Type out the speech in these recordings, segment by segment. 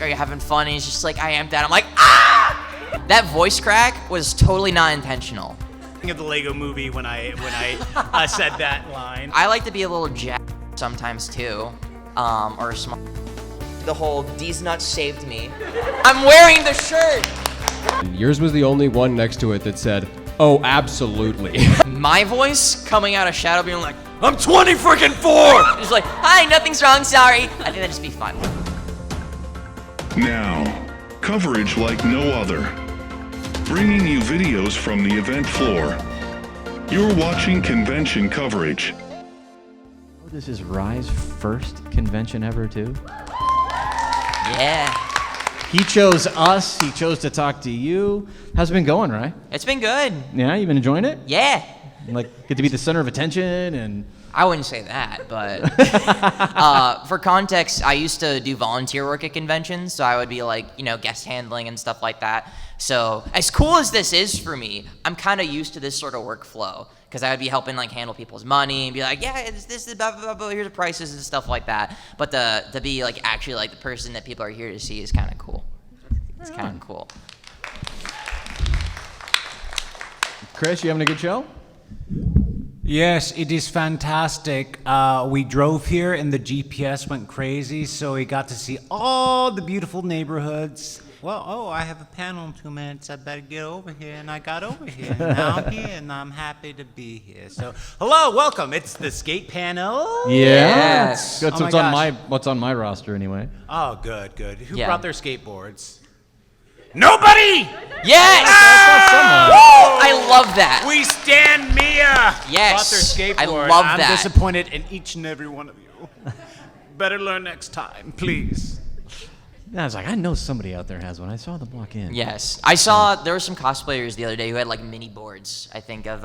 are you having fun? And he's just like, I am, Dad. I'm like, ah! That voice crack was totally not intentional. Think of the Lego movie when I said that line. I like to be a little jack sometimes too, or smart. The whole "these nuts saved me." I'm wearing the shirt. Yours was the only one next to it that said, "Oh, absolutely." My voice coming out of shadow, being like, "I'm 20 freaking 4." Just like, "Hi, nothing's wrong. Sorry." I think that'd just be fun. Now, coverage like no other. Bringing you videos from the event floor. You're watching convention coverage. This is Rye's first convention ever, too. Yeah. He chose us. He chose to talk to you. How's it been going, Rye? It's been good. Yeah, you been enjoying it? Yeah. Like, get to be the center of attention and... I wouldn't say that, but for context, I used to do volunteer work at conventions, so I would be like, you know, guest handling and stuff like that. So as cool as this is for me, I'm kind of used to this sort of workflow because I would be helping like handle people's money and be like, yeah, this is blah, blah, blah, blah, here's the prices and stuff like that. But to be like actually like the person that people are here to see is kind of cool. It's kind of cool. Chris, you having a good show? Yes, it is fantastic. We drove here and the GPS went crazy, so we got to see all the beautiful neighborhoods. Well, I have a panel in 2 minutes. I better get over here, and I got over here. Now I'm here, and I'm happy to be here. So, hello, welcome. It's the skate panel. Yes. That's Oh my what's on my roster anyway. Oh, good. Who Yeah. brought their skateboards? Nobody! Yes! Ah! I love that. We stand Mia! Yes, Brought their skateboard. I love I'm that. disappointed in each and every one of you. Better learn next time, please. I was like, I know somebody out there has one. I saw them walk in. Yes, I saw there were some cosplayers the other day who had like mini boards. I think of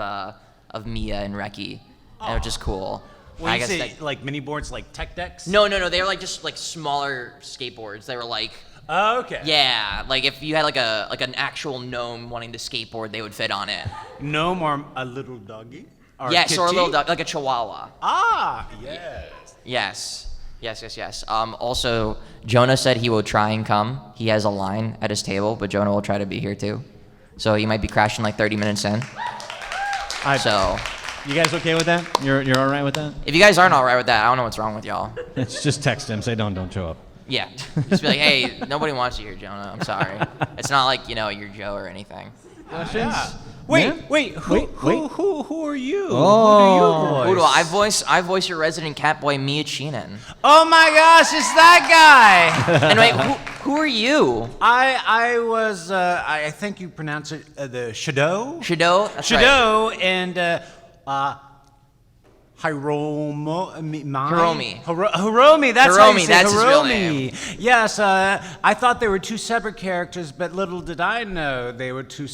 Mia and Reki, and which is cool. When I you guess say that, like mini boards, like tech decks? no, they were like just like smaller skateboards. They were like Oh, okay. yeah, like if you had like an actual gnome wanting to skateboard, they would fit on it. Gnome or a little doggy? Or Yes, or a kitty? little dog, like a chihuahua. Ah, yes. Yes. Also, Johnah said he will try and come. He has a line at his table, but Johnah will try to be here too. So he might be crashing like 30 minutes in. So, You guys okay with that? You're all right with that? if you guys aren't all right with that, I don't know what's wrong with y'all. It's just text him. Say don't show up. Yeah, just be like, hey, nobody wants you here, Johnah. I'm sorry. It's not like, you know, you're Joe or anything. Questions? Wait, Yeah? who are you? Oh. Who do I voice? I voice your resident cat boy, Mckeand. Oh my gosh, it's that guy! And wait, who are you? I was, I think you pronounce it the Shadow? Shadow? That's Shadow and Hiromi, that's how you Hiromi, say that's his real Hiromi. name. Yes, I thought they were two separate characters, but little did I know they were two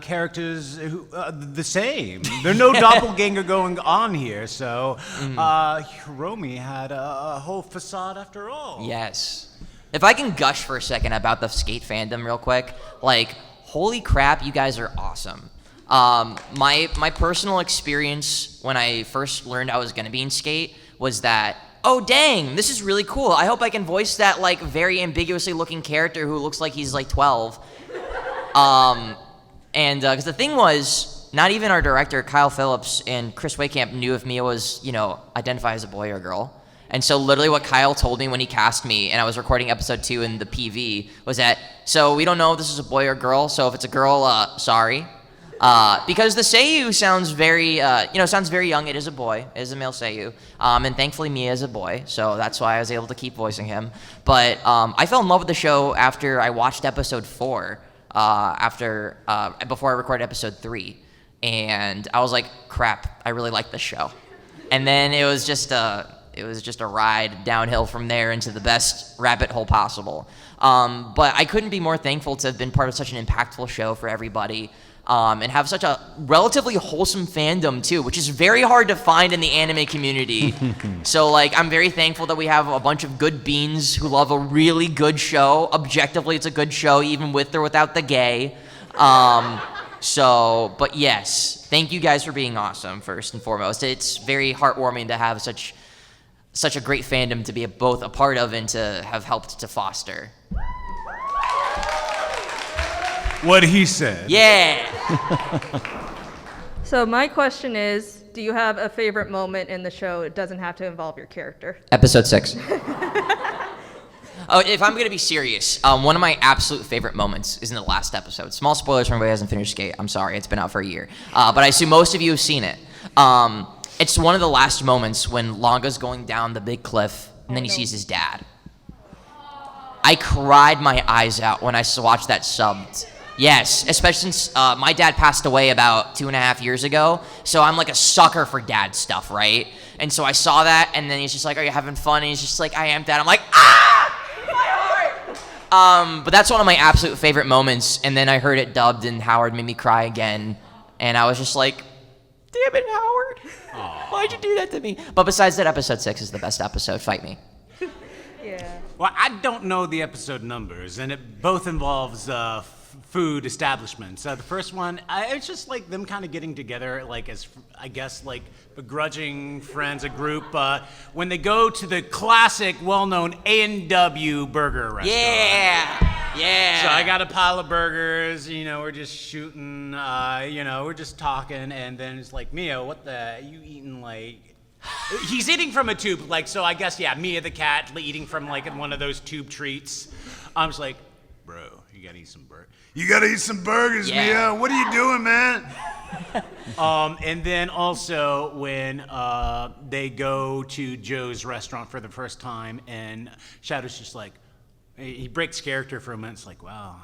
characters who the same. There's no doppelganger going on here, so Hiromi had a whole facade after all. Yes. If I can gush for a second about the skate fandom real quick, like, holy crap, you guys are awesome. My personal experience when I first learned I was gonna be in skate was that, oh dang, this is really cool. I hope I can voice that like very ambiguously looking character who looks like he's like 12. Because the thing was, not even our director Kyle Phillips and Chris Waycamp knew if Mia was, you know, identify as a boy or a girl. And so literally what Kyle told me when he cast me and I was recording episode 2 in the PV was that, so we don't know if this is a boy or girl, so if it's a girl, sorry. Because the Seiyu sounds very, sounds very young. It is a boy. It is a male Seiyu. And thankfully Mia is a boy, so that's why I was able to keep voicing him. But I fell in love with the show after I watched episode 4, before I recorded episode 3. And I was like, crap, I really like this show. And then it was just a ride downhill from there into the best rabbit hole possible. But I couldn't be more thankful to have been part of such an impactful show for everybody. And have such a relatively wholesome fandom too, which is very hard to find in the anime community. So like, I'm very thankful that we have a bunch of good beans who love a really good show. Objectively, it's a good show, even with or without the gay. But yes, thank you guys for being awesome, first and foremost. It's very heartwarming to have such such a great fandom to be both a part of and to have helped to foster. What he said. Yeah. So my question is, do you have a favorite moment in the show? It doesn't have to involve your character. Episode 6. Oh, if I'm going to be serious, one of my absolute favorite moments is in the last episode. Small spoilers for anybody who hasn't finished Skate. I'm sorry, it's been out for a year. But I assume most of you have seen it. It's one of the last moments when Longa's going down the big cliff, and then he sees his dad. I cried my eyes out when I watched that subbed. Yes, especially since my dad passed away about 2.5 years ago, so I'm like a sucker for dad stuff, right? And so I saw that, and then he's just like, "Are you having fun?" And he's just like, "I am, Dad." I'm like, "Ah, my heart!" But that's one of my absolute favorite moments. And then I heard it dubbed, and Howard made me cry again, and I was just like, "Damn it, Howard! Why'd you do that to me?" But besides that, episode 6 is the best episode. Fight me. Yeah. Well, I don't know the episode numbers, and it both involves food establishments. The first one, it's just like them kind of getting together, like as I guess like begrudging friends, a group, when they go to the classic, well-known A&W burger restaurant. Yeah. So I got a pile of burgers. We're just shooting. We're just talking, and then it's like, Mia, what the? You eating like? He's eating from a tube, like, so I guess, yeah, Mia the cat eating from like one of those tube treats. I'm just like, bro, you gotta eat some burgers. You gotta eat some burgers, Yeah. Mia. What are you doing, man? And then also when they go to Joe's restaurant for the first time, and Shadow's just like, he breaks character for a minute. It's like, wow,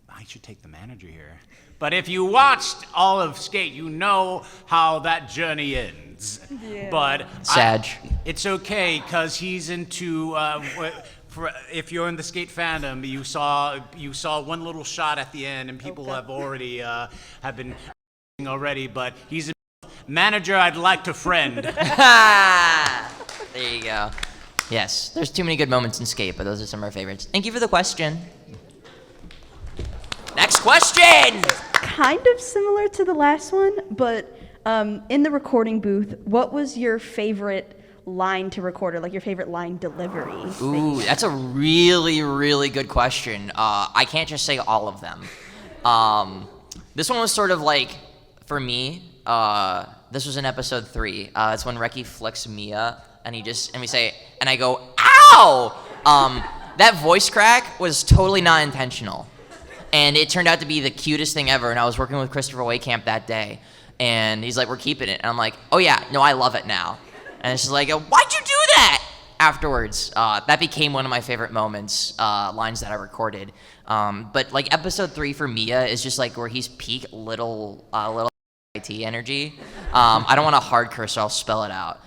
I should take the manager here. But if you watched all of Skate, you know how that journey ends. Yeah. But Sag. it's okay, because he's into if you're in the Skate fandom, you saw one little shot at the end, and people have already have been already. But he's a manager I'd like to friend. There you go. Yes, there's too many good moments in Skate, but those are some of our favorites. Thank you for the question. Next question. Kind of similar to the last one, but in the recording booth, what was your favorite line to record, or like your favorite line delivery? Ooh, that's a really, really good question. I can't just say all of them. This one was sort of like, for me, this was in episode 3. It's when Reki flicks Mia, and we say, and I go, "Ow!" That voice crack was totally not intentional. And it turned out to be the cutest thing ever. And I was working with Christopher Waycamp that day, and he's like, "We're keeping it." And I'm like, "Oh yeah, no, I love it now." And it's just like, "Why'd you do that?" Afterwards, that became one of my favorite moments, lines that I recorded. But like episode 3 for Mia is just like where he's peak little IT energy. I don't want to hard curse, so I'll spell it out.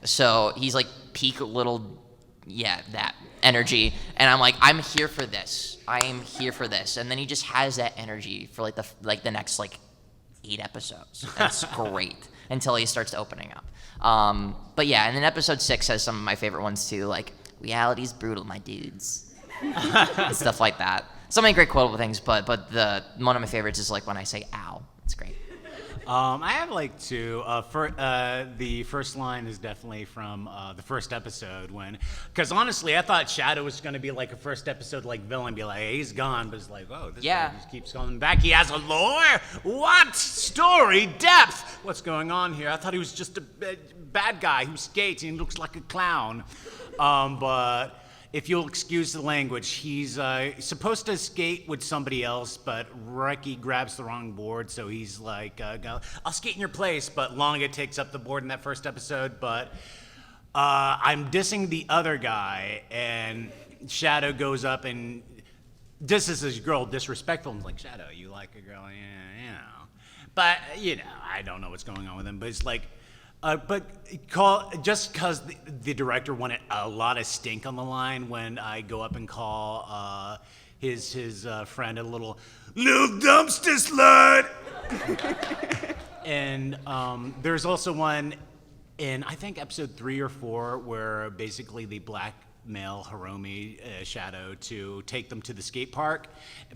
So he's like peak little, that energy. And I'm like, I'm here for this. I am here for this. And then he just has that energy for like the next 8 episodes. That's great until he starts opening up. But yeah, and then episode 6 has some of my favorite ones too, like reality's brutal, my dudes. Stuff like that. So many great quotable things, but one of my favorites is like when I say "ow." It's great. I have like 2. The first line is definitely from the first episode because honestly, I thought Shadow was going to be like a first episode like villain, be like, "Hey, he's gone," but it's like, oh, this guy just keeps coming back. He has a lore? What? Story? Depth? What's going on here? I thought he was just a bad guy who skates and he looks like a clown. But if you'll excuse the language, he's supposed to skate with somebody else, but Reki grabs the wrong board, so he's like, "I'll skate in your place," but Longa takes up the board in that first episode. But I'm dissing the other guy, and Shadow goes up and disses his girl disrespectful. I'm like, "Shadow, you like a girl?" Yeah. But, I don't know what's going on with him, but it's like, just because the director wanted a lot of stink on the line when I go up and call his friend a little dumpster slut. And there's also one in, I think, episode 3 or 4 where basically the black male Hiromi Shadow to take them to the skate park,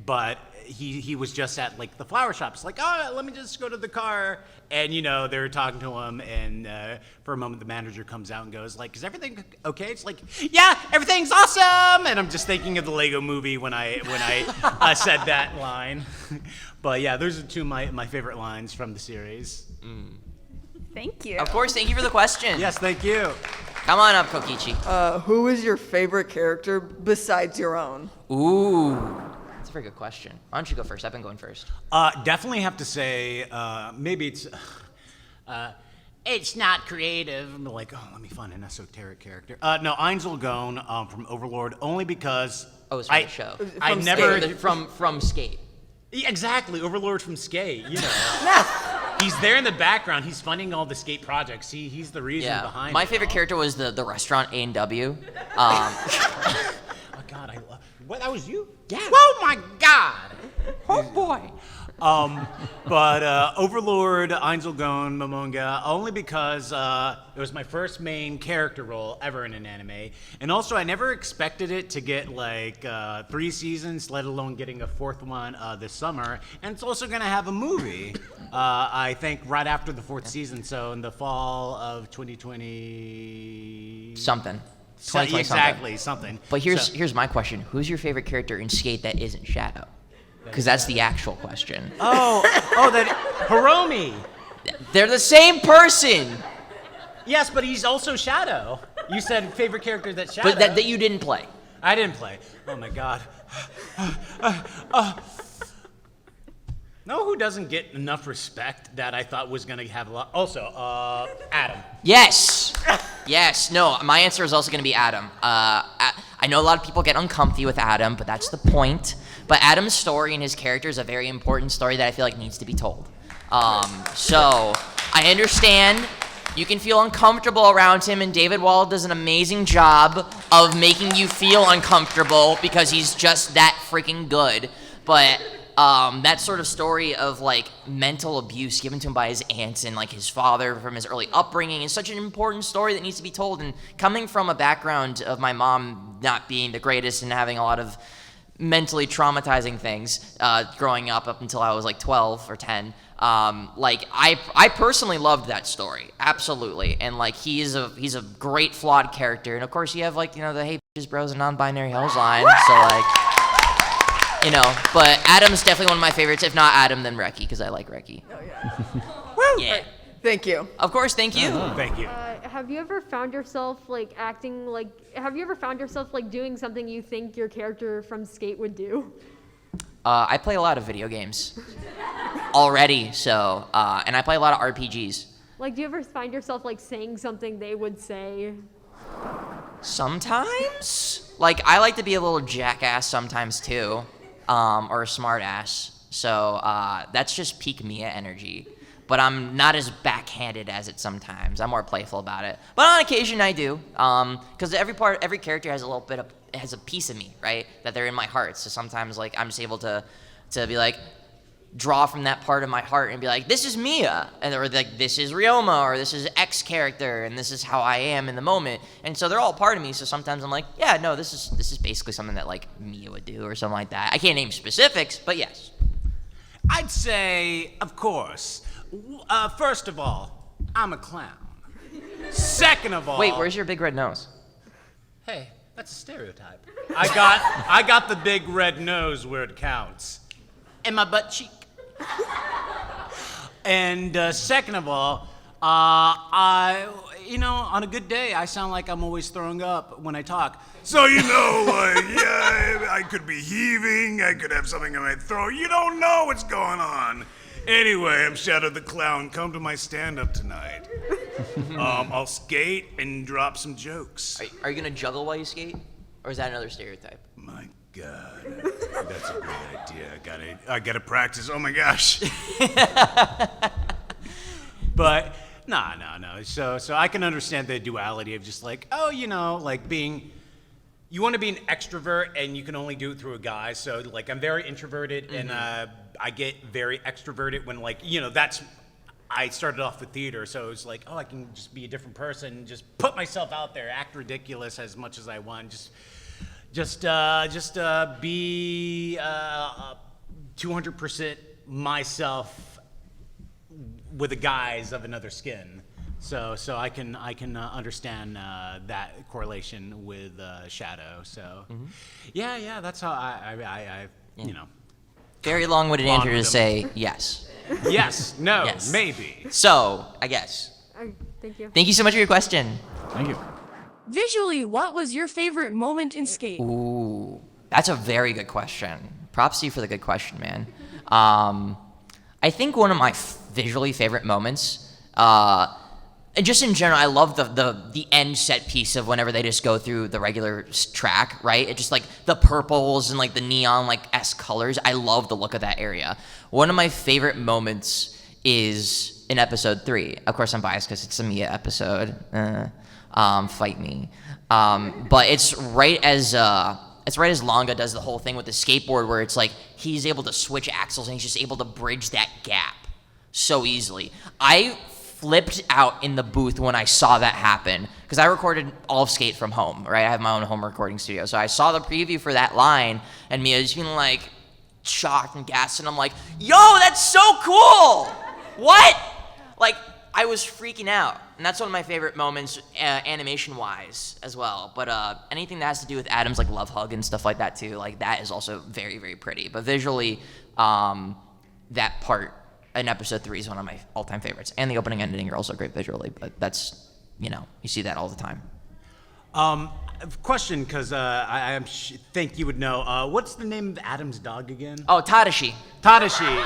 but he was just at like the flower shop. It's like, oh, let me just go to the car, and they were talking to him, and for a moment the manager comes out and goes like, is everything okay? It's like, yeah, everything's awesome, and I'm just thinking of the Lego Movie when I said that line. But yeah, those are two of my favorite lines from the series. Thank you. Of course, thank you for the question. Yes, thank you. Come on up, Kokichi. Who is your favorite character besides your own? Ooh, that's a very good question. Why don't you go first? I've been going first. Definitely have to say, maybe it's not creative. I'm like, oh, let me find an esoteric character. No, Ainzel Gone from Overlord, only because Oh, it's from the show. I never from Skate. Exactly, Overlord from Skate. He's there in the background. He's funding all the skate projects. He's the reason behind it. My favorite character was the restaurant A&W. Oh God, I love. What? That was you? Yeah. Oh my God. Oh boy. But Overlord, Ainzel Gone, Momonga, only because it was my first main character role ever in an anime. And also, I never expected it to get like 3 seasons, let alone getting a 4th one this summer. And it's also going to have a movie, I think, right after the 4th season. So in the fall of 2020... Something. Exactly, something. But here's my question. Who's your favorite character in Skate that isn't Shadow? Because that's the actual question. That Hiromi. They're the same person. Yes, but he's also Shadow. You said favorite character that's Shadow. But that you didn't play. I didn't play. Oh my God. Know who doesn't get enough respect that I thought was gonna have a lot? Also, Adam. Yes. Yes. No, my answer is also going to be Adam. I know a lot of people get uncomfy with Adam, but that's the point. But Adam's story and his character is a very important story that I feel like needs to be told. So I understand you can feel uncomfortable around him, and David Wall does an amazing job of making you feel uncomfortable because he's just that freaking good. But that sort of story of like mental abuse given to him by his aunts and like his father from his early upbringing is such an important story that needs to be told. And coming from a background of my mom not being the greatest and having a lot of mentally traumatizing things growing up until I was like 12 or 10, like I personally loved that story, absolutely. And like he's a great flawed character. And of course you have like the hey bitches bros and non-binary hells line, so like. But Adam's definitely one of my favorites. If not Adam, then Reki, because I like Reki. Oh, yeah. Woo! Yeah. Thank you. Of course, thank you. Thank you. Have you ever found yourself like acting like? Have you ever found yourself like doing something you think your character from Skate would do? I play a lot of video games already, so and I play a lot of RPGs. Like, do you ever find yourself like saying something they would say? Sometimes. Like, I like to be a little jackass sometimes too. Or a smart ass. So that's just peak Mia energy. But I'm not as backhanded as it sometimes. I'm more playful about it. But on occasion I do. Because every character has has a piece of me, right? That they're in my heart. So sometimes like I'm just able to be like draw from that part of my heart and be like, this is Mia, or like this is Ryoma, or this is X character, and this is how I am in the moment. And so they're all part of me. So sometimes I'm like, yeah, no, this is basically something that like Mia would do or something like that. I can't name specifics, but yes. I'd say, of course. First of all, I'm a clown. Second of all, Wait, where's your big red nose? Hey, that's a stereotype. I got the big red nose where it counts, and my butt cheek. And second of all, on a good day, I sound like I'm always throwing up when I talk. So, I could be heaving, I could have something in my throat. You don't know what's going on. Anyway, I'm Shadow the Clown. Come to my stand-up tonight. I'll skate and drop some jokes. Are you gonna juggle while you skate? Or is that another stereotype? My God, that's a great idea. I gotta practice. Oh my gosh. But no. So I can understand the duality of just like, like being. You want to be an extrovert, and you can only do it through a guy. So like, I'm very introverted, and I get very extroverted when like, that's I started off with theater, so it was like, oh, I can just be a different person, just put myself out there, act ridiculous as much as I want, just be 200% myself with the guise of another skin. So I can understand that correlation with Shadow. So yeah, that's how I you know. Very long-winded Bond answer to with say yes. Yes, no, Yes. maybe. So, I guess. Thank you. Thank you so much for your question. Thank you. Visually, what was your favorite moment in Skate? Ooh, that's a very good question. Props to you for the good question, man. I think one of my visually favorite moments, and just in general, I love the end set piece of whenever they just go through the regular track, right? It just like the purples and like the neon like S colors. I love the look of that area. One of my favorite moments is in episode 3. Of course, I'm biased because it's a Mia episode. Fight me. But it's right as Longa does the whole thing with the skateboard, where it's like he's able to switch axles and he's just able to bridge that gap so easily. I flipped out in the booth when I saw that happen, because I recorded all of Skate from home, right? I have my own home recording studio. So I saw the preview for that line, and Mia's being like shocked and gassed, and I'm like, yo, that's so cool! What? Like, I was freaking out. And that's one of my favorite moments, animation-wise, as well. But anything that has to do with Adam's like love hug and stuff like that, too, like that is also very, very pretty. But visually, that part in episode 3 is one of my all-time favorites. And the opening and ending are also great visually, but that's, you see that all the time. Question, because I think you would know. What's the name of Adam's dog again? Oh, Tadashi. Tadashi.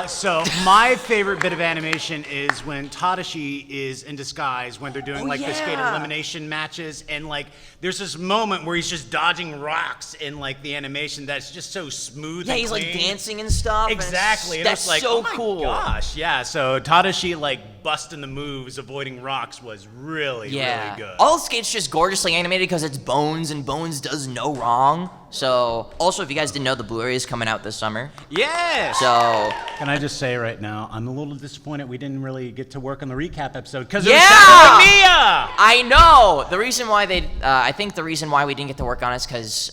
So my favorite bit of animation is when Tadashi is in disguise when they're doing the skate elimination matches, and like there's this moment where he's just dodging rocks in like the animation that's just so smooth. Yeah, and he's clean. like dancing and stuff. Exactly. And that's like, so oh my cool. Gosh, yeah. So Tadashi like busting the moves, avoiding rocks was really really good. All of Skate's just gorgeously animated because it's Bones, and Bones does no wrong. So, also, if you guys didn't know, the Blu-ray is coming out this summer. Yes! So... Can I just say right now, I'm a little disappointed we didn't really get to work on the recap episode because Yeah! it was Shadow and Mia! I know! The reason why I think the reason why we didn't get to work on it is because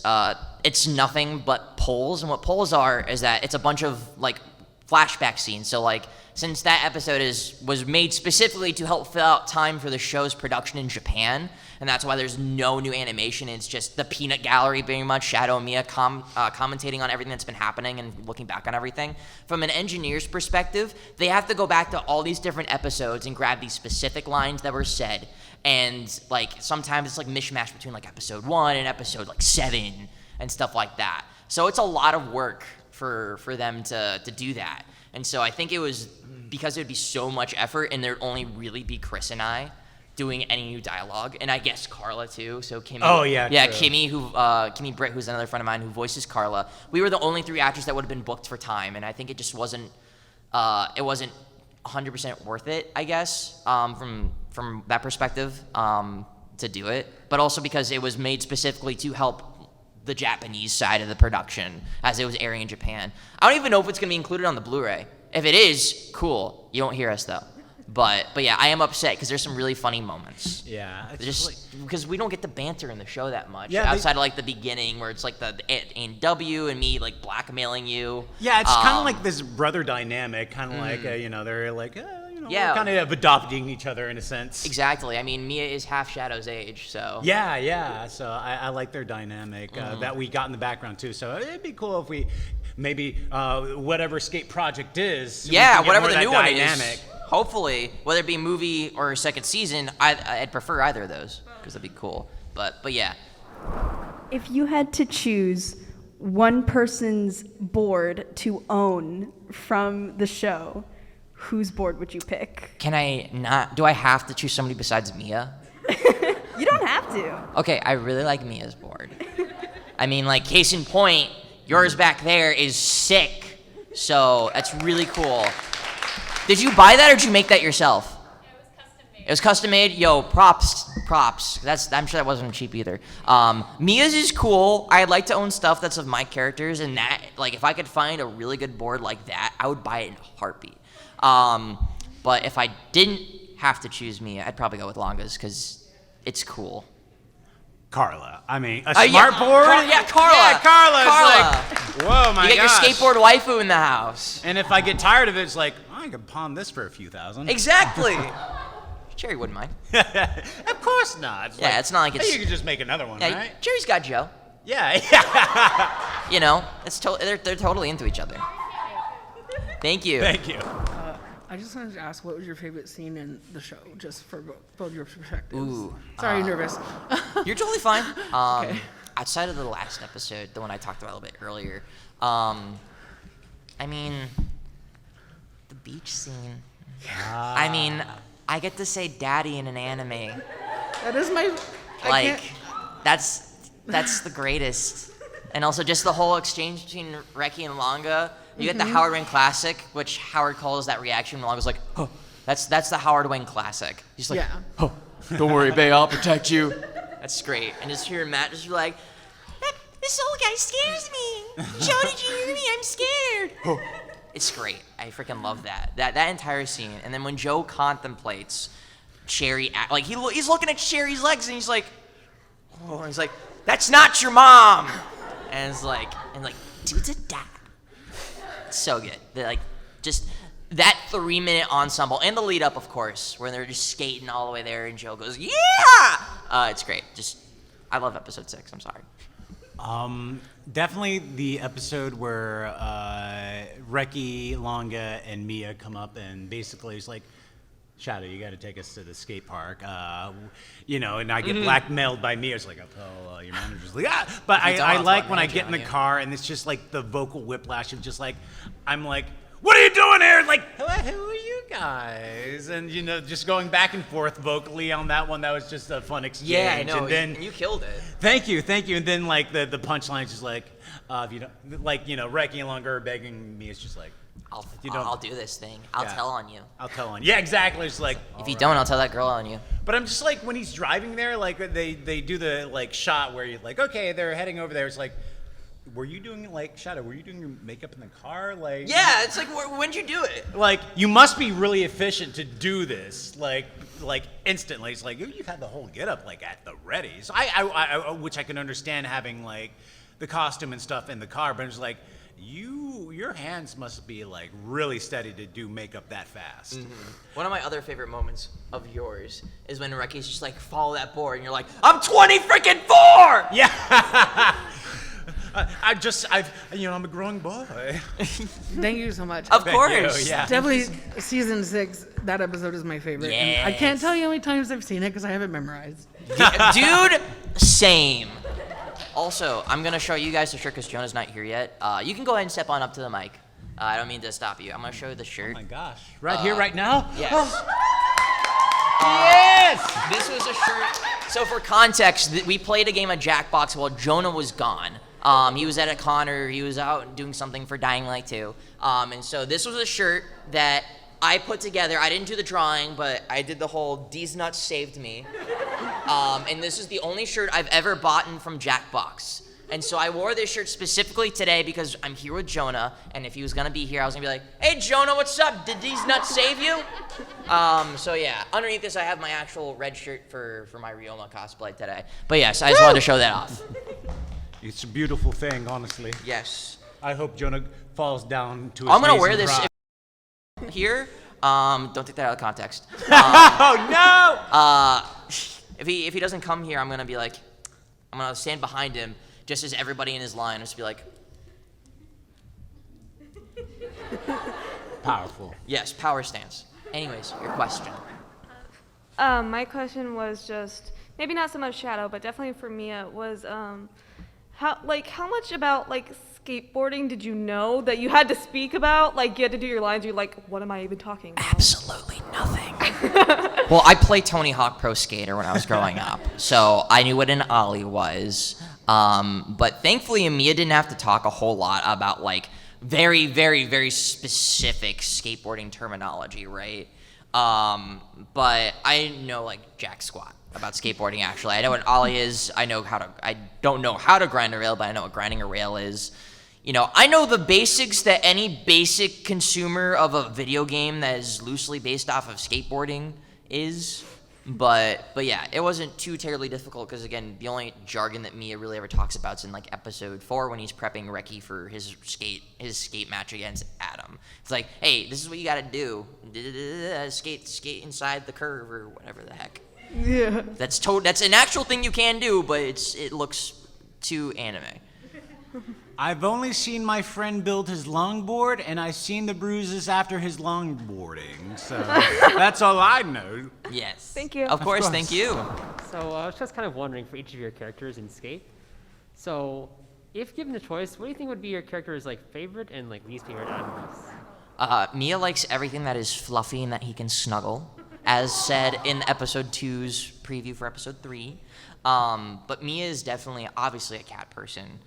it's nothing but polls, and what polls are is that it's a bunch of, like, flashback scenes. So, like, since that episode was made specifically to help fill out time for the show's production in Japan, and that's why there's no new animation. It's just the peanut gallery, very much Shadow and Mia commentating on everything that's been happening and looking back on everything. From an engineer's perspective, they have to go back to all these different episodes and grab these specific lines that were said, and like sometimes it's like mishmash between like episode 1 and episode like 7 and stuff like that. So it's a lot of work for them to do that. And so I think it was because it would be so much effort, and there'd only really be Chris and I doing any new dialogue, and I guess Carla too. So Kimmy. Oh yeah. Yeah, true. Kimmy Britt, who's another friend of mine who voices Carla. We were the only 3 actors that would have been booked for time, and I think it just wasn't. It wasn't 100% worth it, I guess, from that perspective, to do it. But also because it was made specifically to help the Japanese side of the production as it was airing in Japan. I don't even know if it's gonna be included on the Blu-ray. If it is, cool. You won't hear us though. But yeah, I am upset because there's some really funny moments. Yeah, it's just because we don't get the banter in the show that much. Yeah, outside of like the beginning where it's like the A&W and me like blackmailing you. Yeah, it's kind of like this brother dynamic, kind of like they're like we're kind of adopting each other in a sense. Exactly. I mean, Mia is half Shadow's age, so. Yeah. So I like their dynamic that we got in the background too. So it'd be cool if we maybe whatever Skate project is. Yeah, we can get whatever more the of new that one dynamic. is. Hopefully, whether it be a movie or a second season, I'd prefer either of those because that'd be cool. But yeah. If you had to choose one person's board to own from the show, whose board would you pick? Can I not? Do I have to choose somebody besides Mia? You don't have to. Okay, I really like Mia's board. I mean, like, case in point, yours back there is sick. So that's really cool. Did you buy that or did you make that yourself? It was custom made. Yo, props. I'm sure that wasn't cheap either. Mia's is cool. I'd like to own stuff that's of my characters, and that, like, if I could find a really good board like that, I would buy it in a heartbeat. But if I didn't have to choose Mia, I'd probably go with Longa's because it's cool. Carla. I mean, a Yeah, smart board? Carla. Yeah, Carla's like, whoa, my gosh. You get your skateboard waifu in the house. And if I get tired of it, it's like, oh, I could pawn this for a few thousand. Exactly. Cherry wouldn't mind. Of course not. It's not like it's... You could just make another one, right? Cherry's got Joe. Yeah. You know, they're totally into each other. Thank you. Thank you. I just wanted to ask, what was your favorite scene in the show, just for both your perspectives? Ooh. Sorry, nervous. You're totally fine. Okay. Outside of the last episode, the one I talked about a little bit earlier, I mean, the beach scene. I mean, I get to say daddy in an anime. That is my... That's the greatest. And also just the whole exchange between Reki and Longa. You get the Howard Wayne classic, which Howard calls that reaction. Longa's like, oh, that's the Howard Wayne classic. He's like, oh, don't worry, babe, I'll protect you. That's great. And just hearing Matt just be like, this old guy scares me. Joe, did you hear me? I'm scared. It's great. I freaking love that. That entire scene. And then when Joe contemplates Cherry, like he's looking at Cherry's legs and he's like, oh, and he's like, that's not your mom. And it's like, dude's a dad. It's so good. Just that 3-minute ensemble and the lead up, of course, where they're just skating all the way there and Joe goes, yeah! It's great. I love episode 6. I'm sorry. Definitely the episode where Reki, Longa, and Mia come up and basically it's like, Shadow, you got to take us to the skate park, and I get blackmailed by Mia. It's like, I'll tell your manager's like, ah! But I like when I get in the car and it's just like the vocal whiplash of just like, I'm like, what are you doing here? Like, who are you guys? And just going back and forth vocally on that one. That was just a fun exchange. Yeah, I know. And then you killed it. Thank you. And then like the punchline is just like, if you don't, Reki and Longa are begging me. It's just like, I'll do this thing. I'll tell on you. Yeah, exactly. It's like, if you don't, I'll tell that girl on you. But I'm just like, when he's driving there, like they do the like shot where you're like, okay, they're heading over there. It's like, were you doing Shadow? Were you doing your makeup in the car? Like, yeah, it's like, when'd you do it? Like, you must be really efficient to do this. Like instantly. It's like, you had the whole getup like at the ready. So I which I can understand having like the costume and stuff in the car, but it's like, your hands must be like really steady to do makeup that fast. One of my other favorite moments of yours is when Reki's just like, follow that board, and you're like, I'm 20 freaking 4! Yeah. I'm a growing boy. Thank you so much. Of course. Yeah. Definitely season 6, that episode is my favorite. Yes. And I can't tell you how many times I've seen it because I have it memorized. Dude, same. Also, I'm going to show you guys the shirt because Jonah's not here yet. You can go ahead and step on up to the mic. I don't mean to stop you. I'm going to show you the shirt. Oh my gosh. Right here, right now? Yes. Yes! This was a shirt. So for context, we played a game of Jackbox while Johnah was gone. He was at a con or he was out doing something for Dying Light 2. And so this was a shirt that I put together. I didn't do the drawing, but I did the whole "These nuts saved me." And this is the only shirt I've ever bought from Jackbox. And so I wore this shirt specifically today because I'm here with Johnah, and if he was gonna be here, I was gonna be like, "Hey Johnah, what's up? Did these nuts save you?" So yeah, underneath this I have my actual red shirt for my Ryoma cosplay today. But yes, I just wanted to show that off. It's a beautiful thing, honestly. Yes. I hope Johnah falls down to his I'm gonna knees wear and this cry. here. Don't take that out of context. Oh no! If he doesn't come here, I'm gonna stand behind him just as everybody in his line just be like. Powerful. Yes, power stance. Anyways, your question. My question was just maybe not so much Shadow, but definitely for Mia was how much about skateboarding did you know that you had to speak about? Like you had to do your lines. You're like, what am I even talking about? Absolutely nothing. Well, I played Tony Hawk Pro Skater when I was growing up, so I knew what an ollie was. But thankfully, Mia didn't have to talk a whole lot about very, very, very specific skateboarding terminology, right? But I know jack squat about skateboarding. Actually, I know what an ollie is. I don't know how to grind a rail, but I know what grinding a rail is. I know the basics that any basic consumer of a video game that is loosely based off of skateboarding is. But yeah, it wasn't too terribly difficult because, again, the only jargon that Mia really ever talks about is in like episode 4 when he's prepping Reki for his skate match against Adam. It's like, hey, this is what you gotta do. Skate inside the curve or whatever the heck. Yeah. That's an actual thing you can do, but it looks too anime. I've only seen my friend build his longboard, and I've seen the bruises after his longboarding. So that's all I know. Yes. Thank you. Of course, thank you. So I was just kind of wondering for each of your characters in Skate. So if given the choice, what do you think would be your character's like favorite and like least favorite animals? Mia likes everything that is fluffy and that he can snuggle, as said in episode 2's preview for episode 3. But Mia is definitely, obviously, a cat person.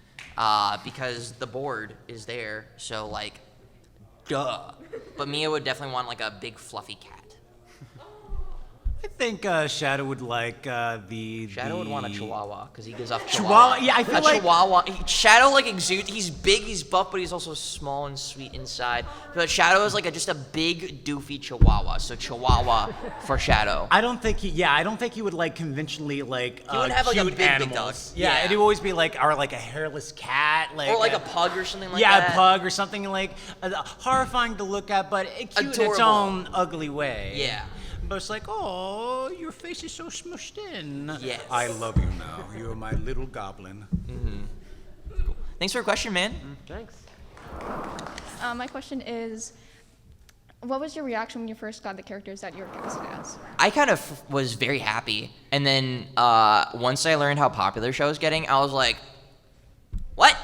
Because the board is there, so like, duh. But Mia would definitely want like a big fluffy cat. I think Shadow would like Shadow would want a Chihuahua because he gives off Chihuahua. Yeah, I feel a like Chihuahua. Shadow like exudes. He's big, he's buff, but he's also small and sweet inside. But Shadow is like just a big doofy Chihuahua. So Chihuahua for Shadow. I don't think he would like conventionally like He would have like a cute big animals. dog. Yeah, it'd always be like a hairless cat, like or like a pug or something like yeah, that. a pug or something like horrifying to look at, but cute in its Adorable. own ugly way. Yeah. But it's like, oh, your face is so smushed in. Yes. I love you now. You're my little goblin. Mm-hmm. Cool. Thanks for your question, man. Thanks. My question is, what was your reaction when you first got the characters that you were casted as? I kind of was very happy. And then once I learned how popular the show was getting, I was like, what?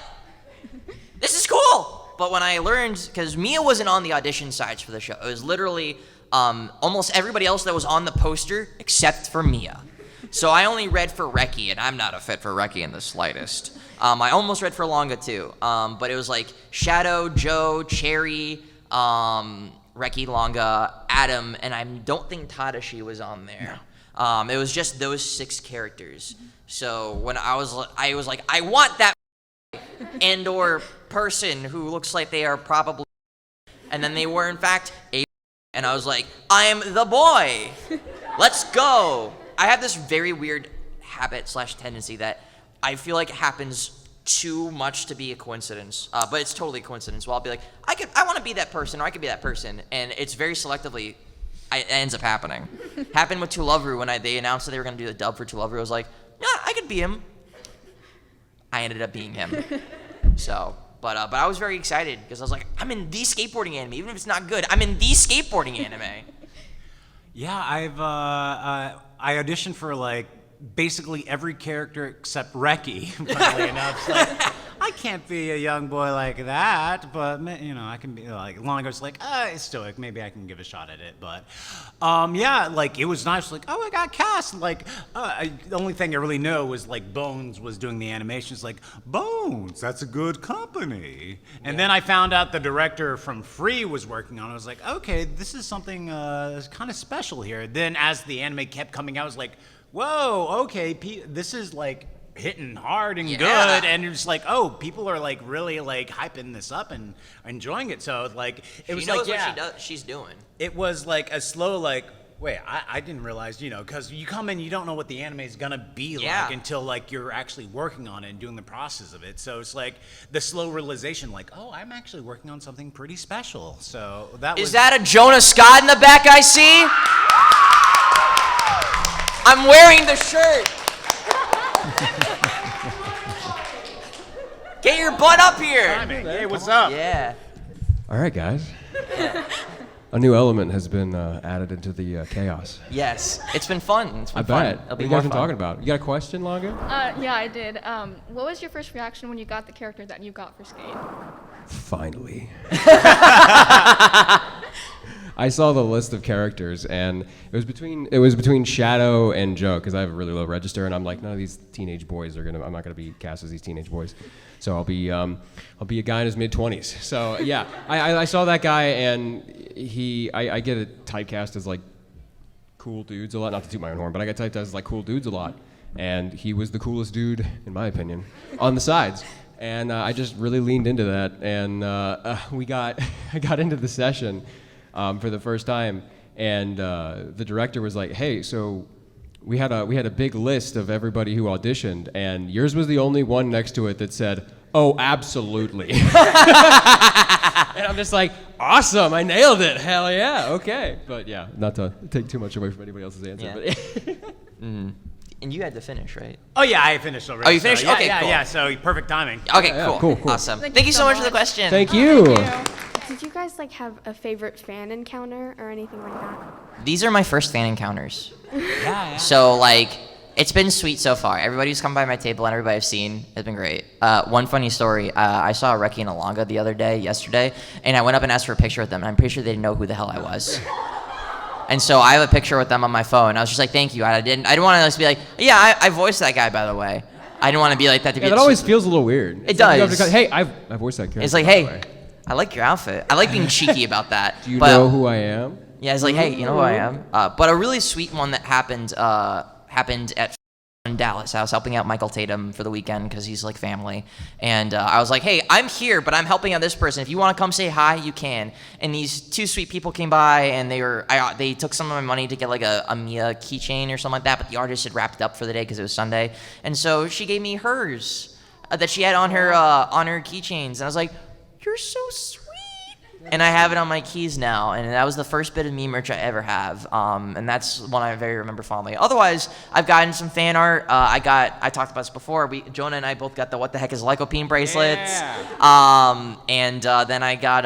This is cool. But when I learned, because Mia wasn't on the audition sides for the show, it was literally almost everybody else that was on the poster except for Mia. So I only read for Reki, and I'm not a fit for Reki in the slightest. I almost read for Longa too, but it was like Shadow, Joe, Cherry, Reki, Longa, Adam, and I don't think Tadashi was on there. No. It was just those 6 characters. So when I was like, I want that and or person who looks like they are probably, and then they were in fact a. And I was like, I'm the boy. Let's go. I have this very weird habit / tendency that I feel like it happens too much to be a coincidence. But it's totally a coincidence. Well, I'll be like, I want to be that person, or I could be that person. And it's very selectively, it ends up happening. Happened with Tulovru when they announced that they were going to do the dub for Tulovru. I was like, yeah, I could be him. I ended up being him. So... But I was very excited because I was like, I'm in the skateboarding anime. Even if it's not good, I'm in the skateboarding anime. Yeah, I auditioned for like basically every character except Reki, funnily enough. Like, I can't be a young boy like that, but I can be like, Longa was like, it's stoic, maybe I can give a shot at it. But yeah, like it was nice, like, oh, I got cast. Like the only thing I really know was like Bones was doing the animations, like, Bones, that's a good company. And then I found out the director from Free was working on it. I was like, okay, this is something kind of special here. Then as the anime kept coming out, I was like, whoa, okay, this is like hitting hard and good, and you're just like, oh, people are like really like hyping this up and enjoying it. So like it was like, what she's doing. It was like a slow like, wait, I didn't realize, because you come in, you don't know what the anime is gonna be like until like you're actually working on it and doing the process of it. So it's like the slow realization, like, oh, I'm actually working on something pretty special. So that is that a Johnah Sk8 in the back I see? I'm wearing the shirt. Get your butt up here. Hey, what's up? Yeah. All right, guys. A new element has been added into the chaos. Yes, it's been fun. It's been I fun. bet. What have you guys been talking about? You got a question, Longa? Yeah, I did. What was your first reaction when you got the character that you got for Skate? Finally. I saw the list of characters, and it was between Shadow and Joe, because I have a really low register, and I'm like, none of these teenage boys I'm not gonna be cast as these teenage boys, so I'll be a guy in his mid-20s. So yeah, I saw that guy, and I get it typecast as like cool dudes a lot. Not to toot my own horn, but I get typecast as like cool dudes a lot, and he was the coolest dude in my opinion on the sides. And I just really leaned into that, and I got into the session for the first time, and the director was like, "Hey, so we had a big list of everybody who auditioned, and yours was the only one next to it that said, 'Oh, absolutely.'" And I'm just like, "Awesome! I nailed it! Hell yeah! Okay." But yeah, not to take too much away from anybody else's answer. Yeah. But And you had to finish, right? Oh yeah, I finished already. Oh, you finished? So, yeah, Okay, yeah, cool. Yeah, so perfect timing. Okay, Yeah, cool. cool. Awesome. Thank you so much for the question. Thank you. Did you guys like have a favorite fan encounter or anything like that? These are my first fan encounters. Yeah. So, like, it's been sweet so far. Everybody who's come by my table and everybody I've seen has been great. One funny story, I saw Reki and Alonga yesterday, and I went up and asked for a picture with them, and I'm pretty sure they didn't know who the hell I was. And so I have a picture with them on my phone. I was just like, "Thank you." I didn't want to just be like, "Yeah, I voiced that guy, by the way." I didn't want to be like that. To be that always feels a little weird. It does. You have to go, "Hey, I voiced that character." It's like, by the "Hey, way. I like your outfit." I like being cheeky about that. Do you know who I am? Yeah, it's like, "Hey, you know who I am?" But a really sweet one that happened at in Dallas. I was helping out Michael Tatum for the weekend because he's like family, and I was like, "Hey, I'm here, but I'm helping out this person. If you want to come say hi, you can." And these two sweet people came by, and they took some of my money to get like a Mia keychain or something like that. But the artist had wrapped it up for the day because it was Sunday, and so she gave me hers that she had on her keychains, and I was like, "You're so sweet." And I have it on my keys now, and that was the first bit of me merch I ever have, and that's one I very remember fondly. Otherwise, I've gotten some fan art. I talked about this before. Johnah and I both got the What the Heck is Lycopene bracelets. Yeah. And then I got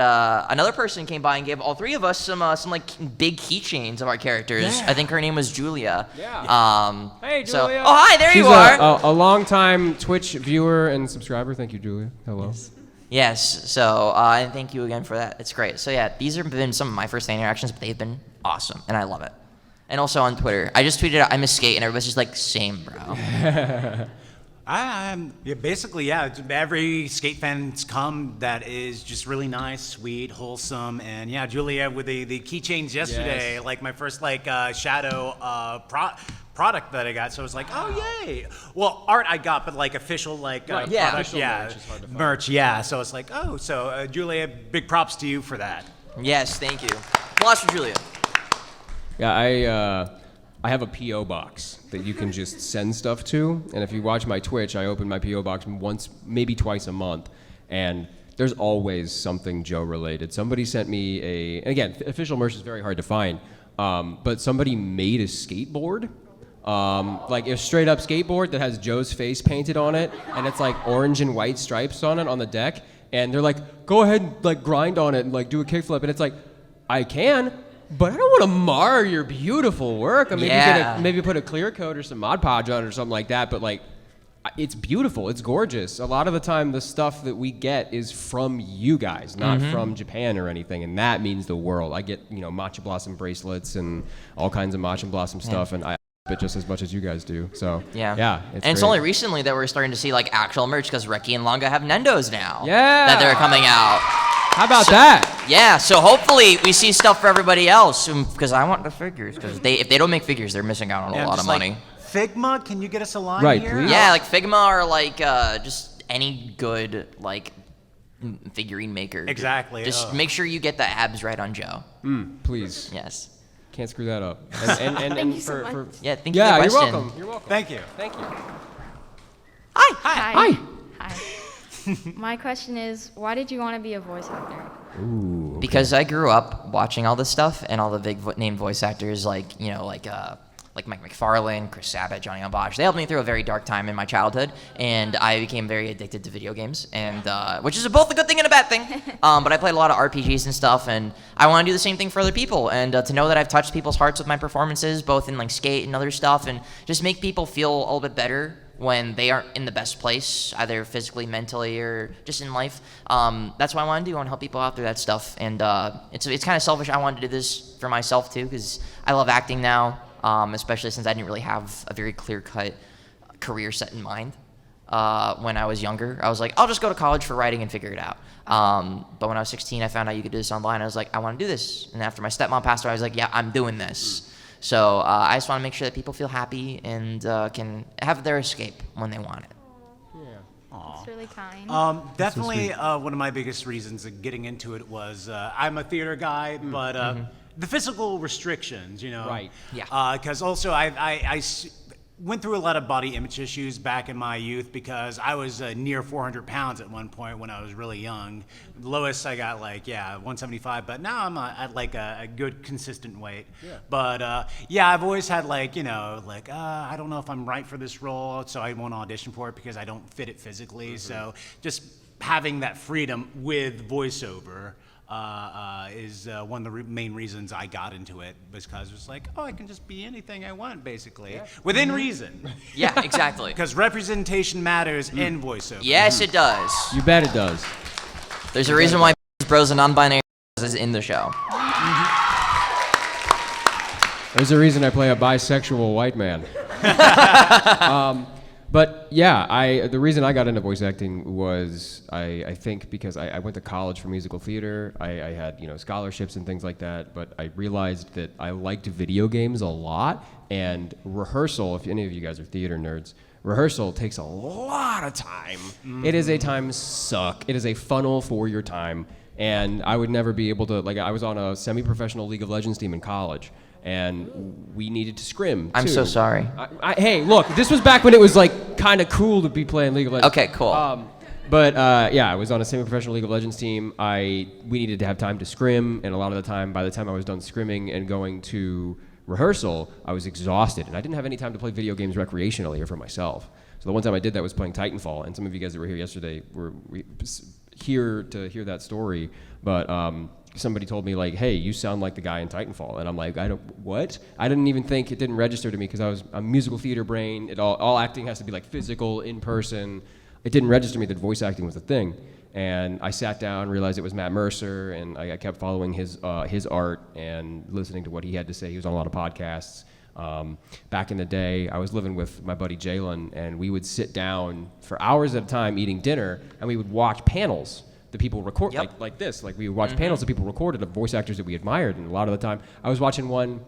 another person came by and gave all three of us some like big keychains of our characters. Yeah. I think her name was Julia. Yeah. Hey, So, Julia. oh, hi, there She's you are. a long-time Twitch viewer and subscriber. Thank you, Julia. Hello. Yes, so and thank you again for that. It's great. So yeah, these have been some of my first interactions, but they've been awesome, and I love it. And also on Twitter, I just tweeted out, "I miss Skate," and everybody's just like, "Same, bro." Basically, every skate fan's come that is just really nice, sweet, wholesome, and yeah, Julia with the keychains yesterday, Yes. like my first shadow product that I got. So I was like, "Oh yay!" Well, art I got, but like official product, Official merch is hard to find. merch, yeah. So it's like, oh, so Julia, big props to you for that. Yes, thank you. Applause for Julia. Yeah, I have a P.O. box that you can just send stuff to, and if you watch my Twitch, I open my P.O. box once, maybe twice a month, and there's always something Joe related. Somebody sent me and again, official merch is very hard to find, but somebody made a skateboard, like a straight up skateboard that has Joe's face painted on it, and it's like orange and white stripes on it on the deck, and they're like, "Go ahead, like grind on it and like do a kickflip," and it's like, I can, but I don't want to mar your beautiful work. I mean, maybe put a clear coat or some Mod Podge on it or something like that, but like, it's beautiful. It's gorgeous. A lot of the time, the stuff that we get is from you guys, not from Japan or anything, and that means the world. I get, Matcha Blossom bracelets and all kinds of Matcha Blossom stuff, and I it just as much as you guys do. So yeah, it's only recently that we're starting to see like actual merch because Reki and Longa have Nendos now. Yeah, that they're coming out. How about that? Yeah, so hopefully we see stuff for everybody else because I want the figures because if they don't make figures, they're missing out on a lot of money. Figma, can you get us a line here? Please. Yeah, like Figma or like just any good like figurine maker. Exactly. Just make sure you get the abs right on Joe. Please. Yes. Can't screw that up. And Thank you so much. Yeah, thank you for the you're question. welcome. You're welcome. Thank you. Thank you. Hi. My question is, why did you want to be a voice actor? Ooh. Okay. Because I grew up watching all this stuff and all the big name voice actors like Mike McFarlane, Chris Sabat, Johnny Bosch. They helped me through a very dark time in my childhood, and I became very addicted to video games, and which is both a good thing and a bad thing. But I played a lot of RPGs and stuff, and I want to do the same thing for other people, and to know that I've touched people's hearts with my performances, both in like skate and other stuff, and just make people feel a little bit better when they aren't in the best place, either physically, mentally, or just in life. That's what I want to do. I want to help people out through that stuff, and it's kind of selfish. I wanted to do this for myself too, because I love acting now. Especially since I didn't really have a very clear-cut career set in mind when I was younger. I was like, I'll just go to college for writing and figure it out. But when I was 16, I found out you could do this online. I was like, I want to do this. And after my stepmom passed away, I was like, yeah, I'm doing this. So I just want to make sure that people feel happy and can have their escape when they want it. Yeah. That's really kind. Definitely one of my biggest reasons of getting into it was I'm a theater guy, but the physical restrictions, you know. Right. Yeah. Because also I went through a lot of body image issues back in my youth because I was near 400 pounds at one point when I was really young. The lowest I got 175, but now I'm at like a good consistent weight. Yeah. But I've always had I don't know if I'm right for this role, so I won't audition for it because I don't fit it physically. So just having that freedom with voiceover is one of the main reasons I got into it, because it was like, I can just be anything I want, basically, within reason. Yeah, exactly. Because representation matters in voiceover. Yes, it does. You bet it does. There's a reason why Bros and Non-Binary is in the show. There's a reason I play a bisexual white man. But yeah, the reason I got into voice acting was I think because I went to college for musical theater. I had scholarships and things like that. But I realized that I liked video games a lot, and rehearsal. If any of you guys are theater nerds, rehearsal takes a lot of time. It is a time suck. It is a funnel for your time, and I would never be able to. I was on a semi-professional League of Legends team in college. And we needed to scrim, too. I'm so sorry. Hey, look, this was back when it was kind of cool to be playing League of Legends. Okay, cool. I was on a semi-professional League of Legends team. We needed to have time to scrim, and a lot of the time, by the time I was done scrimming and going to rehearsal, I was exhausted, and I didn't have any time to play video games recreationally or for myself. So the one time I did that was playing Titanfall, and some of you guys that were here yesterday were here to hear that story, but somebody told me hey, you sound like the guy in Titanfall, and I'm like, what? I didn't even think, it didn't register to me because I'm a musical theater brain. All acting has to be physical, in person. It didn't register to me that voice acting was a thing, and I sat down, realized it was Matt Mercer, and I kept following his art and listening to what he had to say. He was on a lot of podcasts. Back in the day, I was living with my buddy Jalen, and we would sit down for hours at a time eating dinner, and we would watch panels that people record, like this. We would watch panels that people recorded of voice actors that we admired, and a lot of the time, I was watching one,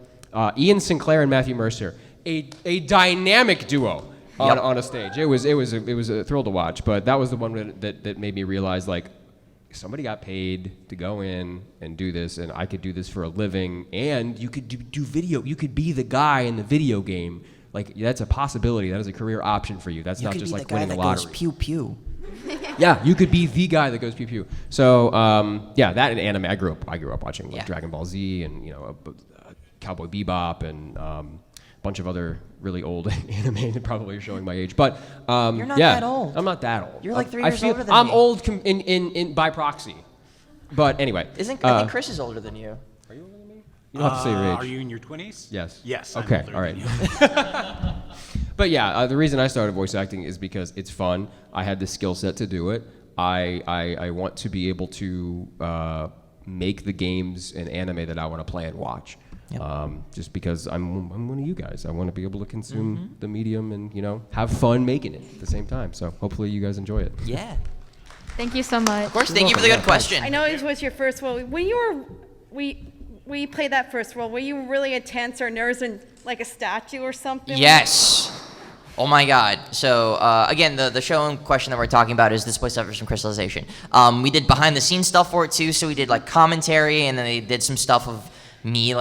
Ian Sinclair and Matthew Mercer, a dynamic duo on a stage. It was a thrill to watch, but that was the one that made me realize, somebody got paid to go in and do this, and I could do this for a living, and you could do video. You could be the guy in the video game. That's a possibility. That is a career option for you. That's not just winning the lottery. Pew pew. Yeah, you could be the guy that goes pew pew. So that and anime. I grew up watching Dragon Ball Z and Cowboy Bebop and a bunch of other really old anime that probably are showing my age. But you're not that old. I'm not that old. You're 3 years older than I'm me. old in by proxy. But anyway, I think Chris is older than you. Are you older than me? You don't have to say your age. Are you in your 20s? Yes. Yes. Okay. All right. But yeah, the reason I started voice acting is because it's fun. I had the skill set to do it. I want to be able to make the games and anime that I want to play and watch. Yep. Just because I'm one of you guys. I want to be able to consume the medium and have fun making it at the same time. So hopefully you guys enjoy it. Yeah. Thank you so much. Of course. Thank you for the good question. I know it was your first role. When you played that first role, were you really tense or nervous and like a statue or something? Yes. Oh my God. So again, the show in question that we're talking about is This Boy Suffers from Crystallization. We did behind the scenes stuff for it too. So we did commentary, and then they did some stuff of me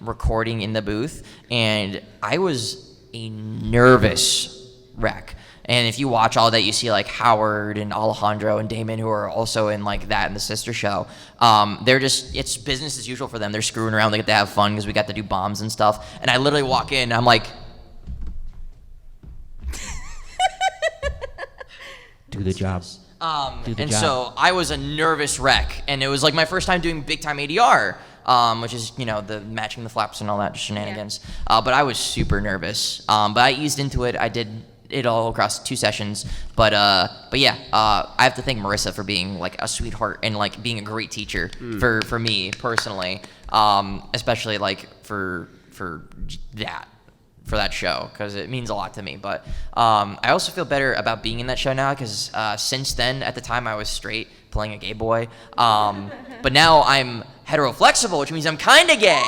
recording in the booth, and I was a nervous wreck. And if you watch all that, you see Howard and Alejandro and Damon, who are also in that and the sister show. It's business as usual for them. They're screwing around. They get to have fun because we got to do bombs and stuff. And I literally walk in, and I'm like, do the job. So I was a nervous wreck, and it was my first time doing big time ADR, which is the matching the flaps and all that shenanigans. But I was super nervous. But I eased into it. I did it all across 2 sessions. But yeah, I have to thank Marissa for being a sweetheart and being a great teacher for me personally, especially for that show, because it means a lot to me. But I also feel better about being in that show now, because since then, at the time I was straight playing a gay boy, but now I'm heteroflexible, which means I'm kind of gay.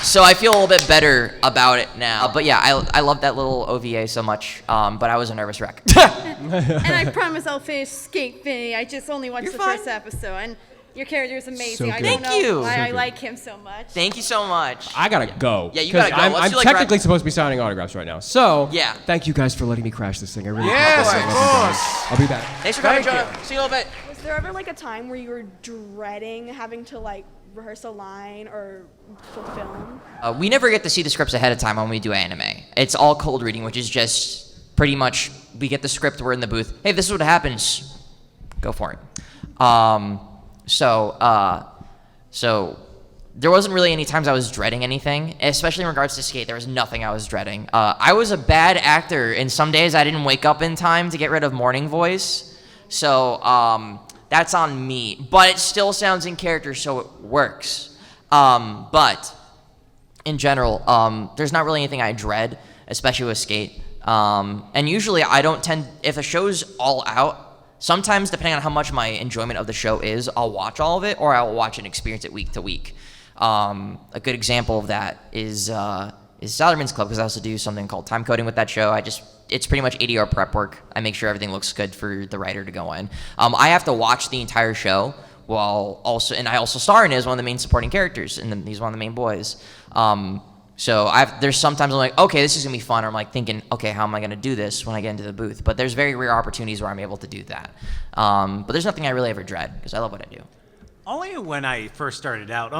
So I feel a little bit better about it now. But yeah, I love that little OVA so much. But I was a nervous wreck. And I promise I'll finish Skate Infinity. I just only watched the first episode, and your character is amazing. So I good. don't Thank know you. why So I good. like him so much. Thank you so much. I gotta go. Yeah, you 'Cause gotta go. Let's I'm do, like, technically supposed to be signing autographs right now. So Yeah. thank you guys for letting me crash this thing. I really Yes, appreciate it. of I love you course. guys. I'll be back. Thanks for coming, Johnah. See you in a little bit. Was there ever like a time where you were dreading having to like rehearse a line or for film? We never get to see the scripts ahead of time when we do anime. It's all cold reading, which is just pretty much we get the script, we're in the booth. Hey, this is what happens. Go for it. So there wasn't really any times I was dreading anything, especially in regards to skate. There was nothing I was dreading. I was a bad actor, and some days I didn't wake up in time to get rid of morning voice. So that's on me. But it still sounds in character, so it works. But in general, there's not really anything I dread, especially with skate. And usually I don't tend, if a show's all out, sometimes depending on how much my enjoyment of the show is, I'll watch all of it or I'll watch and experience it week to week. A good example of that is Salaryman's Club, because I also do something called time coding with that show. It's pretty much ADR prep work. I make sure everything looks good for the writer to go in. I have to watch the entire show while I also star in it as one of the main supporting characters, and he's one of the main boys. So there's sometimes I'm like, okay, this is gonna be fun, or I'm like thinking, okay, how am I gonna do this when I get into the booth? But there's very rare opportunities where I'm able to do that. But there's nothing I really ever dread, because I love what I do. Only when I first started out.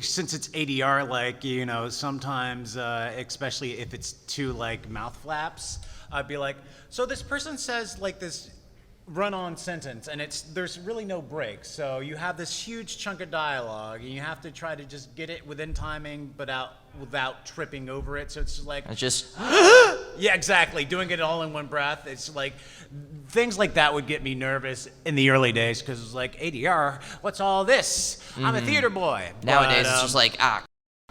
Since it's ADR, like, you know, sometimes, especially if it's too, like, mouth flaps, I'd be like, so this person says, like, this run-on sentence, and there's really no break. So you have this huge chunk of dialogue, and you have to try to just get it within timing, but without tripping over it. So it's like... It's just... Yeah, exactly. Doing it all in one breath. It's like... Things like that would get me nervous in the early days, because it was like, ADR, what's all this? I'm a theater boy. Nowadays, it's just like,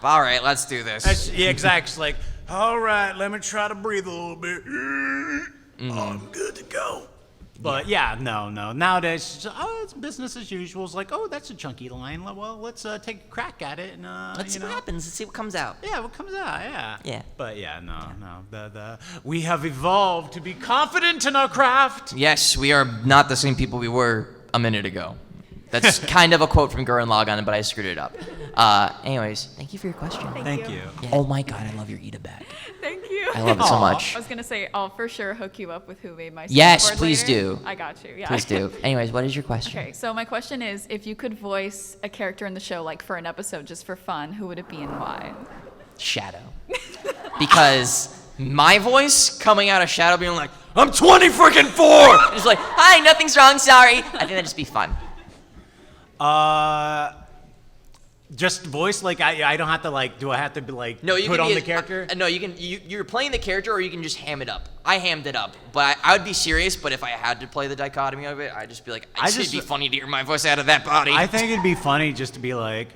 all right, let's do this. Yeah, exactly. It's like, all right, let me try to breathe a little bit. I'm good to go. But yeah, no. Nowadays, it's business as usual. It's like, oh, that's a chunky line. Well, let's take a crack at it and let's see what happens. Let's see what comes out. Yeah, what comes out? Yeah. Yeah. But yeah, no. We have evolved to be confident in our craft. Yes, we are not the same people we were a minute ago. That's kind of a quote from Gurren Lagann, but I screwed it up. Anyways, thank you for your question. Thank you. Yeah. Oh my God, I love your Ida bag. Thank you. I love it so much. I was gonna say, I'll for sure hook you up with who made my Yes, skateboard please later. do. I got you. Yeah. Please do. Anyways, what is your question? Okay, so my question is, if you could voice a character in the show, like for an episode, just for fun, who would it be and why? Shadow. Because my voice coming out of Shadow being like, I'm 20 freaking 4! Just like, hi, nothing's wrong, sorry. I think that'd just be fun. Just voice, like I don't have to like. Do I have to be like put on the character? No, you can. You're playing the character, or you can just ham it up. I hammed it up, but I would be serious. But if I had to play the dichotomy of it, I'd just be like, it'd be funny to hear my voice out of that body. I think it'd be funny just to be like,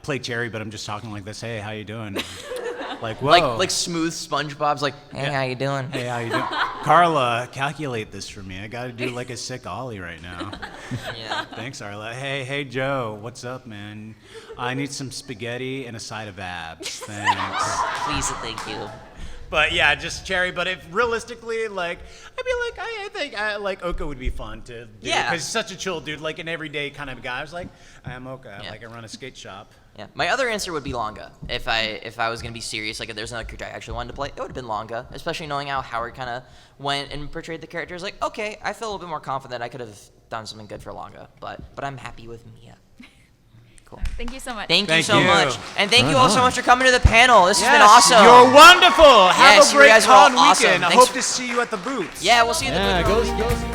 play Cherry, but I'm just talking like this. Hey, how you doing? Like, whoa. Like smooth SpongeBob's like, hey, how you doing? Hey, how you doing? Carla, calculate this for me. I got to do like a sick ollie right now. Yeah. Thanks, Arla. Hey, Joe, what's up, man? I need some spaghetti and a side of abs. Thanks. Please and thank you. But yeah, just Cherry. But if realistically, like, I'd be like, I think like Oka would be fun to do. Yeah. Because he's such a chill dude, like an everyday kind of guy. I was like, I'm Oka. Yeah. Like, I run a skate shop. Yeah. My other answer would be Longa. If I was gonna be serious, like if there's another character I actually wanted to play, it would have been Longa. Especially knowing how Howard kind of went and portrayed the characters. Like, okay, I feel a little bit more confident I could have done something good for Longa. But I'm happy with Mia. Cool. Thank you so much. Thank you so much. And thank you all so much for coming to the panel. This has been Yes, awesome. You're wonderful. Have Yes, a you great guys are all con awesome. weekend. I Thanks hope to see you at the booth. Yeah, we'll see you at the booth. Go.